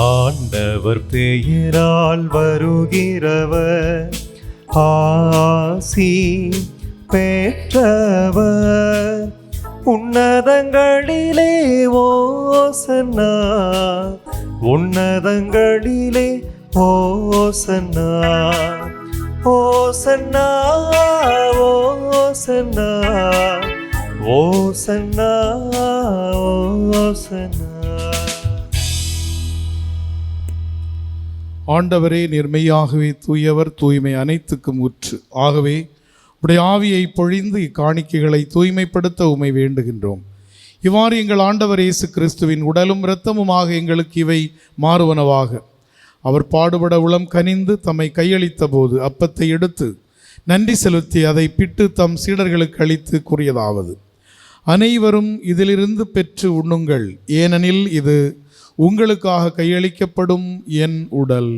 ஆண்டவர் பெயரால் வருகிறவர் ஆசி பெற்றவர். உன்னதங்களிலே ஓசன்னா, உன்னதங்களிலே ஓசன்னா. ஓசன்னா ஓசன்னா ஓசன்னா ஓசன்னா. ஆண்டவரே, நேர்மையாகவே தூயவர், தூய்மை அனைத்துக்கும் ஊற்று. ஆகவே உடைய ஆவியை பொழிந்து இக்காணிக்கைகளை தூய்மைப்படுத்த உம்மை வேண்டுகின்றோம். இவ்வாறு எங்கள் ஆண்டவர் இயேசு கிறிஸ்துவின் உடலும் இரத்தமுமாக எங்களுக்கு இவை மாறுவனவாக. அவர் பாடுபட உளம் கனிந்து தம்மை கையளித்த போது அப்பத்தை எடுத்து நன்றி செலுத்தி அதை பிட்டு தம் சீடர்களுக்கு அளித்து கூறியதாவது: அனைவரும் இதிலிருந்து பெற்று உண்ணுங்கள், ஏனெனில் இது உங்களுக்காக கையளிக்கப்படும் என் உடல்.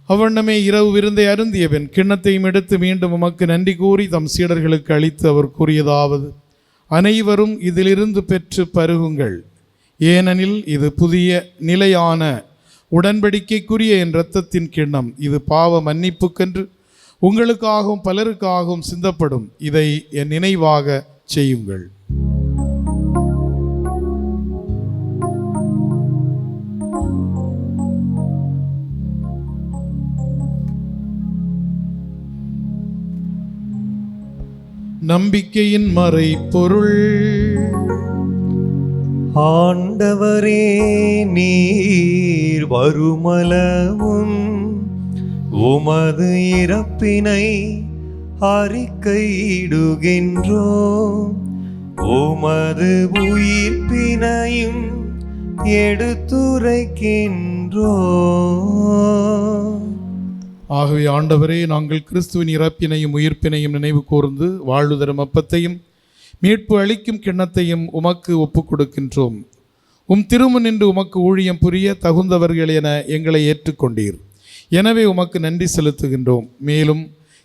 அவ்வண்ணமே இரவு விருந்தை அருந்தியவன் கிண்ணத்தையும் எடுத்து மீண்டும் உமக்கு நன்றி கூறி தம் சீடர்களுக்கு அளித்து அவர் கூறியதாவது: அனைவரும் இதிலிருந்து பெற்று பருகுங்கள், ஏனெனில் இது புதிய நிலையான உடன்படிக்கைக்குரிய என் இரத்தத்தின் கிண்ணம். இது பாவ மன்னிப்புக்கென்று உங்களுக்காகவும் பலருக்காகவும் சிந்தப்படும். இதை என் நினைவாக செய்யுங்கள். நம்பிக்கையின் மறைபொருள். ஆண்டவரே, நீர் வருமளவும் உமது இறப்பினை அறிக்கையிடுகின்றோம், உமது உயிர்ப்பினையும் எடுத்துரைக்கின்றோம். ஆகவே ஆண்டவரே, நாங்கள் கிறிஸ்துவின் இறப்பினையும் உயிர்ப்பினையும் நினைவு கூர்ந்து வாழ்வு தரும் அப்பத்தையும் மீட்பு அளிக்கும் கிண்ணத்தையும் உமக்கு ஒப்புக் கொடுக்கின்றோம். உம் திருமுன் நின்று உமக்கு ஊழியம் புரிய தகுந்தவர்கள் என எங்களை ஏற்றுக்கொண்டீர். எனவே உமக்கு நன்றி செலுத்துகின்றோம். மேலும்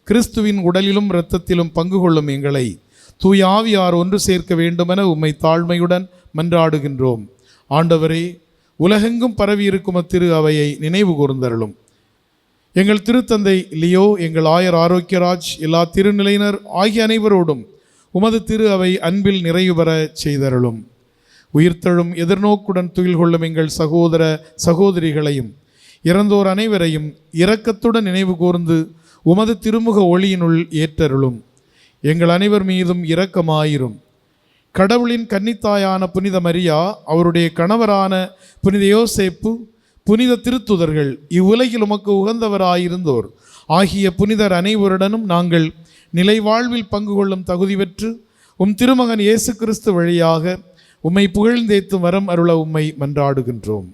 கிறிஸ்துவின் உடலிலும் இரத்தத்திலும் பங்கு கொள்ளும் எங்களை தூய ஆவியார் ஒன்று சேர்க்க வேண்டுமென உம்மை தாழ்மையுடன் மன்றாடுகின்றோம். ஆண்டவரே, உலகெங்கும் பரவியிருக்கும் அத்திரு அவையை நினைவு கூர்ந்தருளும். எங்கள் திருத்தந்தை லியோ, எங்கள் ஆயர் ஆரோக்கியராஜ், எல்லா திருநிலையினர் ஆகிய அனைவரோடும் உமது திரு அவை அன்பில் நிறைவு பெற செய்தருளும். உயிர்த்தெழும் எதிர்நோக்குடன் துயில் கொள்ளும் எங்கள் சகோதர சகோதரிகளையும் இறந்தோர் அனைவரையும் இரக்கத்துடன் நினைவு கூர்ந்து உமது திருமுக ஒளியினுள் ஏற்றருளும். எங்கள் அனைவர் மீதும் இரக்கமாயிரும். கடவுளின் கன்னித்தாயான புனித மரியா, அவருடைய கணவரான புனித யோசேப்பு, புனித திருத்துதர்கள், இவ்வுலகில் உமக்கு உகந்தவராயிருந்தோர் ஆகிய புனிதர் அனைவருடனும் நாங்கள் நிலை வாழ்வில் பங்கு கொள்ளும் தகுதி பெற்று உம் திருமகன் இயேசு கிறிஸ்து வழியாக உம்மை புகழ்ந்தேத்தும் வரம் அருள உம்மை மன்றாடுகின்றோம்.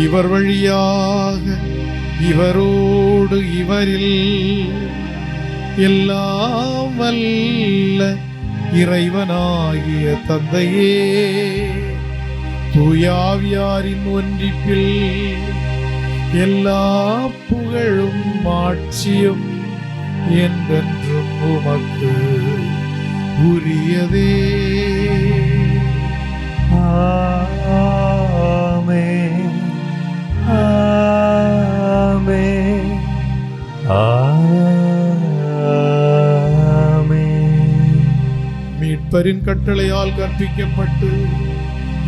இவர் வழியாக, இவரோடு, இவரில் எல்லாம் வல்ல இறைவனாகிய தந்தையே, தூயாவியாரின் ஒன்றிப்பில் எல்லா புகழும் ஆட்சியும் என்றென்றும் உமக்கு உரியதே. ஆமென், ஆமென், ஆமென். மீட்பரின் கட்டளையால் கற்பிக்கப்பட்டு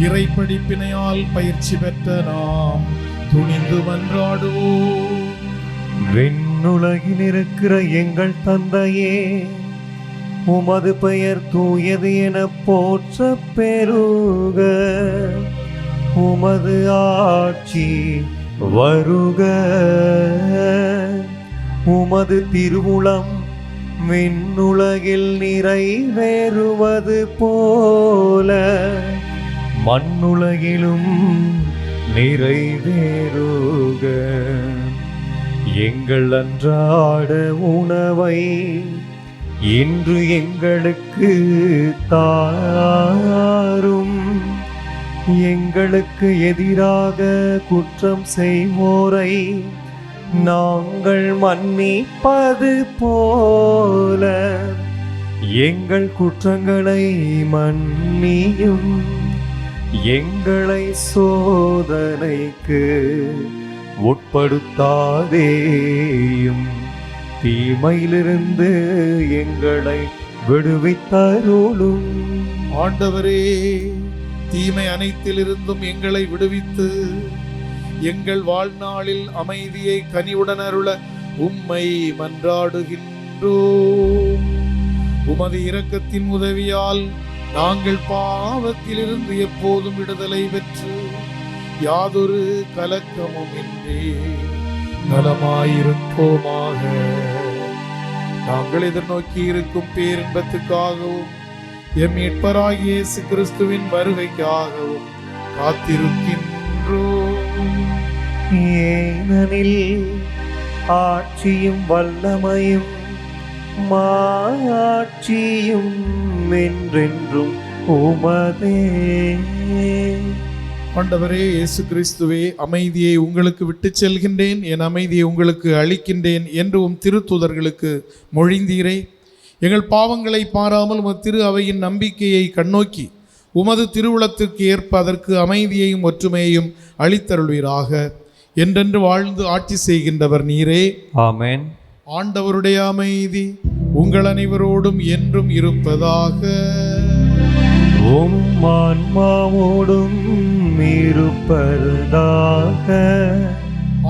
இறை படிப்பினையால் பயிற்சி பெற்ற நாம் துணிந்து மன்றாடுவோம். விண்ணுலகில் இருக்கிற எங்கள் தந்தையே, உமது பெயர் தூயது என போற்ற பெருக. உமது ஆட்சி வருக. உமது திருவுளம் விண்ணுலகில் நிறைவேறுவது போல மண்ணுலகிலும் நிறைவேறுக. எங்கள் அன்றாட உணவை இன்று எங்களுக்கு தாரும். எங்களுக்கு எதிராக குற்றம் செய்வோரை நாங்கள் மன்னிப்பது போல எங்கள் குற்றங்களை மன்னியும். எங்களை சோதனைக்கு உட்படுத்தாதேயும், தீமையிலிருந்து எங்களை விடுவித்தருளும். ஆண்டவரே, தீமை அனைத்திலிருந்தும் எங்களை விடுவித்து எங்கள் வாழ்நாளில் அமைதியை கனிவுடன் அருள உம்மை மன்றாடுகின்றோம். உமது இரக்கத்தின் உதவியால் நாங்கள் பாவத்திலிருந்து எப்போதும் விடுதலை பெற்று யாதொரு கலக்கமும் இன்றி நலமாயிருப்போமாக. நாங்கள் எதிர்நோக்கி இருக்கும் பேரின்பத்துக்காகவும் எம் மீட்பராகிய இயேசு கிறிஸ்துவின் வருகைக்காகவும் காத்திருக்கின்றோம். ஏனெனில் ஆட்சியும் வல்லமையும் மாட்சியும் என்றென்றும் உமதே. ஆண்டவரே இயேசு கிறிஸ்துவே, அமைதியை உங்களுக்கு விட்டுச் செல்கின்றேன், என் அமைதியை உங்களுக்கு அளிக்கின்றேன் என்று உம் திருத்தூதர்களுக்கு மொழிந்தீரே. எங்கள் பாவங்களை பாராமல் உமது திரு அவையின் நம்பிக்கையை கண்ணோக்கி உமது திருவுளத்திற்கு ஏற்ப அதற்கு அமைதியையும் ஒற்றுமையையும் அளித்தருள்வீராக. என்றென்று வாழ்ந்து ஆட்சி செய்கின்றவர் நீரே. ஆமென். ஆண்டவருடைய அமைதி உங்கள் அனைவரோடும் என்றும் இருப்பதாக. உம் ஆன்மாவோடும் இருப்பதாக.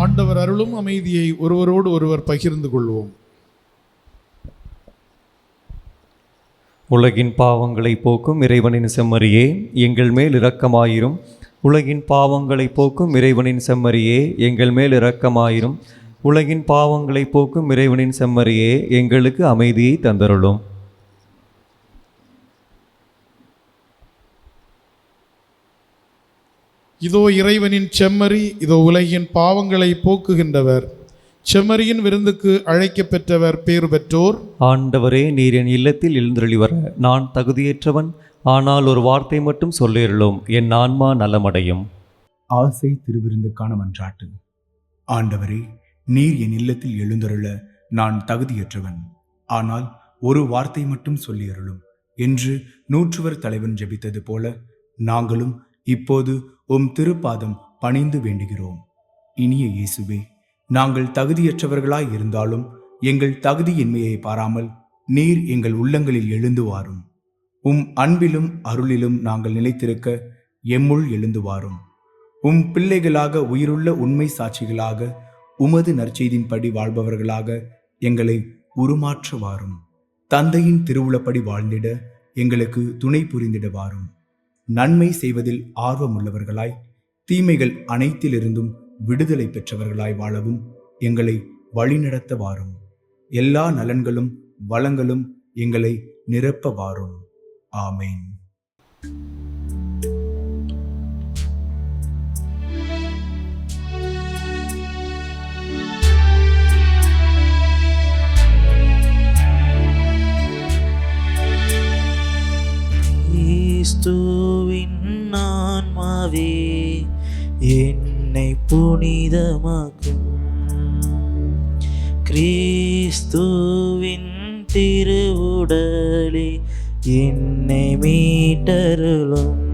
ஆண்டவர் அருளும் அமைதியை ஒருவரோடு ஒருவர் பகிர்ந்து கொள்வோம். உலகின் பாவங்களை போக்கும் இறைவனின் செம்மறியே, எங்கள் மேல் இரக்கமாயிரும். உலகின் பாவங்களை போக்கும் இறைவனின் செம்மறியே, எங்கள் மேல் இரக்கமாயிரும். உலகின் பாவங்களை போக்கும் இறைவனின் செம்மறியே, எங்களுக்கு அமைதியை தந்தருளும். இதோ இறைவனின் செம்மறி, இதோ உலகின் பாவங்களை போக்குகின்றவர். செம்மறியின் விருந்துக்கு அழைக்கப் பெற்றவர் பேறு பெற்றோர். ஆண்டவரே, நீர் என் இல்லத்தில் எழுந்தருளி வர நான் தகுதியற்றவன். ஆனால் ஒரு வார்த்தை மட்டும் சொல்லிருளும், என் ஆன்மா நலமடையும். ஆசை திருவிருந்துக்கான மன்றாட்டு. ஆண்டவரே, நீர் என் இல்லத்தில் எழுந்தருள நான் தகுதியற்றவன். ஆனால் ஒரு வார்த்தை மட்டும் சொல்லியருளும் என்று நூற்றுவர் தலைவன் ஜெபித்தது போல நாங்களும் இப்போது உம் திருப்பாதம் பணிந்து வேண்டுகிறோம். இனிய இயேசுவே, நாங்கள் தகுதியற்றவர்களாய் இருந்தாலும் எங்கள் தகுதியின்மையை பாராமல் நீர் எங்கள் உள்ளங்களில் எழுந்து வாரும். உம் அன்பிலும் அருளிலும் நாங்கள் நிலைத்திருக்க எம்முள் எழுந்து வாரும். உம் பிள்ளைகளாக, உயிருள்ள உண்மை சாட்சிகளாக, உமது நற்செய்தின்படி வாழ்பவர்களாக எங்களை உருமாற்ற வாரும். தந்தையின் திருவுளப்படி வாழ்ந்திட எங்களுக்கு துணை புரிந்திட வாரும். நன்மை செய்வதில் ஆர்வமுள்ளவர்களாய், தீமைகள் அனைத்திலிருந்தும் விடுதலை பெற்றவர்களாய் வாழவும் எங்களை வழிநடத்த வாரும். எல்லா நலன்களும் வளங்களும் எங்களை நிரப்ப வாரும். ஆமேன். கிறிஸ்துவின் ஆன்மாவே என்னை புனிதமாக்கும். கிறிஸ்துவின் திருவுடலே என்னை மீட்டருளும்.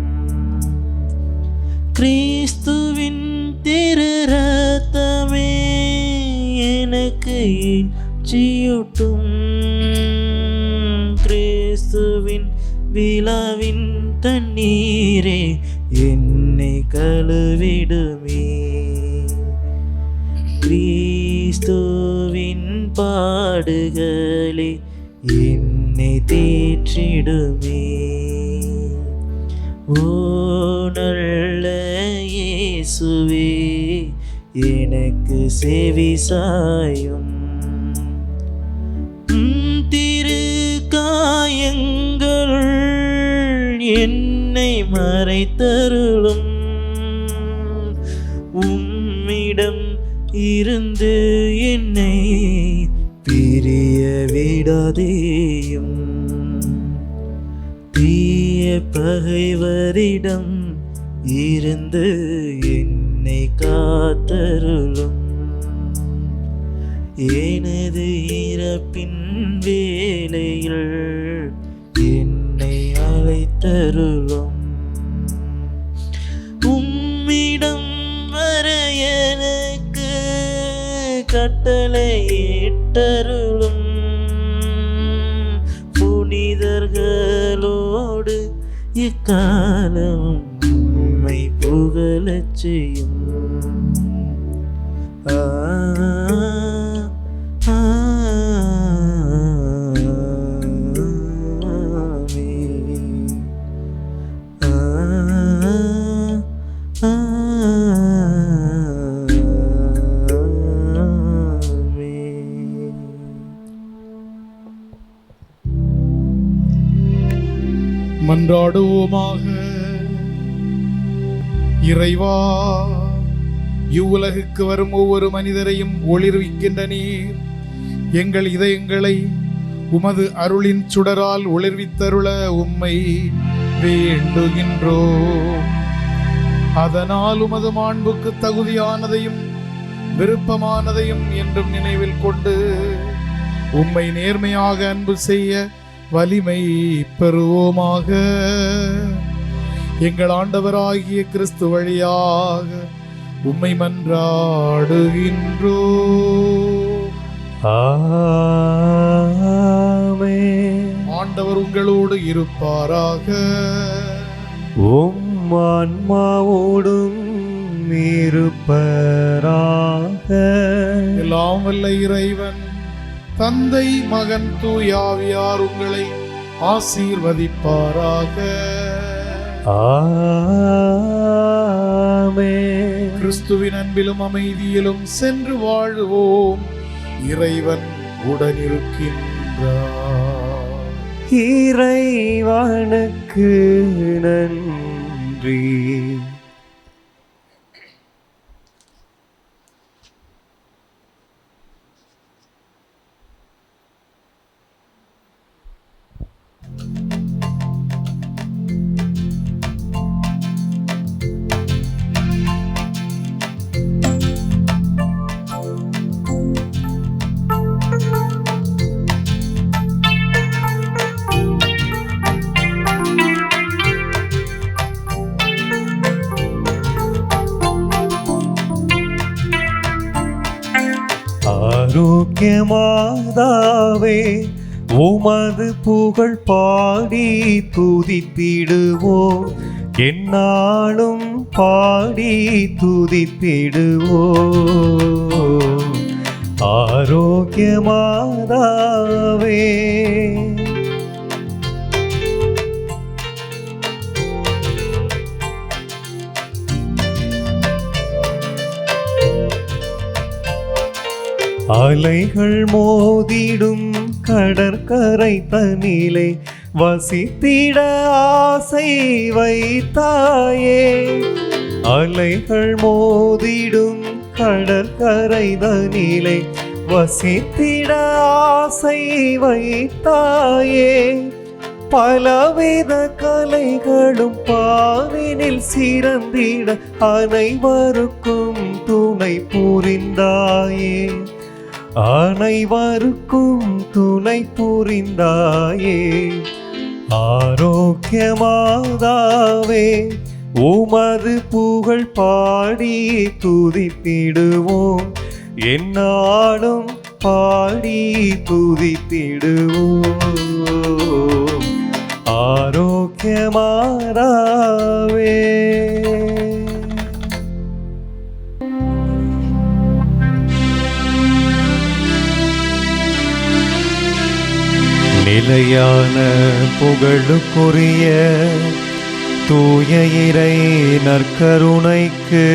கிறிஸ்துவின் திரு ரத்தமே எனக்கு இச்சியூட்டும். கிறிஸ்துவின் விழாவின் தண்ணீரே என்னை கழுவிடுமே. கிறிஸ்துவின் பாடுகளே என்னை தேற்றிடுமே. ஓ நல்ல இயேசுவே எனக்கு செவி சாயும். திரு காயங்களுள் என்னை மறைத்தருளும். உம்மிடம் இருந்து என்னை பிரிய விடாதேயும். தீய பகைவரிடம் இருந்து என்னை காத்தருளும். எனது இறப்பின் வேளையில் என்னை அழைத்தருளும். உம்மிடம் வர எனக்கு கட்டளையிட்டருளும். புனிதர்களோடு எக்காலம் உம்மை புகழச் செய்யும். மன்றாடுவோமாக. இறைவா, இவ்வுலகுக்கு வரும் ஒவ்வொரு மனிதரையும் ஒளிர்விக்கின்ற நீர் எங்கள் இதயங்களை உமது அருளின் சுடரால் ஒளிர்வித்தருள உம்மை வேண்டுகின்றோம். அதனால் உமது மாண்புக்கு தகுதியானதையும் விருப்பமானதையும் என்றும் நினைவில் கொண்டு உம்மை நேர்மையாக அன்பு செய்ய வலிமை பெறுவோமாக. எங்கள் ஆண்டவராகிய கிறிஸ்து வழியாக உம்மை மன்றாடுகின்றோம். ஆமென். ஆண்டவர் உங்களோடு இருப்பாராக. உம் ஆன்மாவோடும் இருப்பாராக. எல்லாம் வல்ல இறைவன் தந்தை, மகன், தூயாவியார் உங்களை ஆசீர்வதிப்பாராக. ஆமென். கிறிஸ்துவின் அன்பிலும் அமைதியிலும் சென்று வாழுவோம். இறைவன் உடனிருக்கின்றார். இறைவனுக்கு நன்றி. ஆரோக்கியமாதாவே, உமது புகழ் பாடி துதித்திடுவோம். எந்நாளும் பாடி துதித்திடுவோம். ஆரோக்கியமாதாவே, அலைகள் மோதிடும் கடற்கரை தனிலே வசித்திட ஆசை வைத்தாயே. அலைகள் மோதிடும் கடற்கரை தனிலே வசித்திட ஆசை வைத்தாயே. பலவித கலைகளும் பாரினில் சிறந்திட அனைவருக்கும் துணை புரிந்தாயே, அனைவருக்கும் துணை புரிந்தாயே. ஆரோக்கியமாதாவே உமது புகழ் பாடி துதித்திடுவோம், எந்நாளும் பாடி துதித்திடுவோம். ஆரோக்கியமாதாவே. நிலையான புகழுக்குரிய தூய இறை நற்கருணைக்கு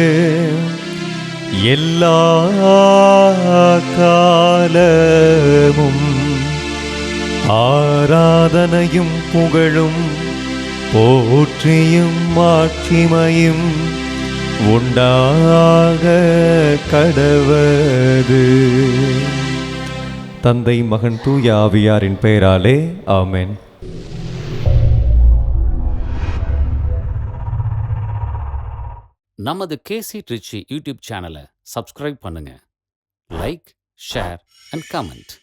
எல்லா காலமும் ஆராதனையும் புகழும் போற்றியும் மாட்சிமையும் உண்டாக கடவது. தந்தை, மகன், தூய ஆவியாரின் பெயராலே ஆமென். நமது கேசி ட்ரிச்சி யூடியூப் சேனலை சப்ஸ்கிரைப் பண்ணுங்க. Like, share and comment.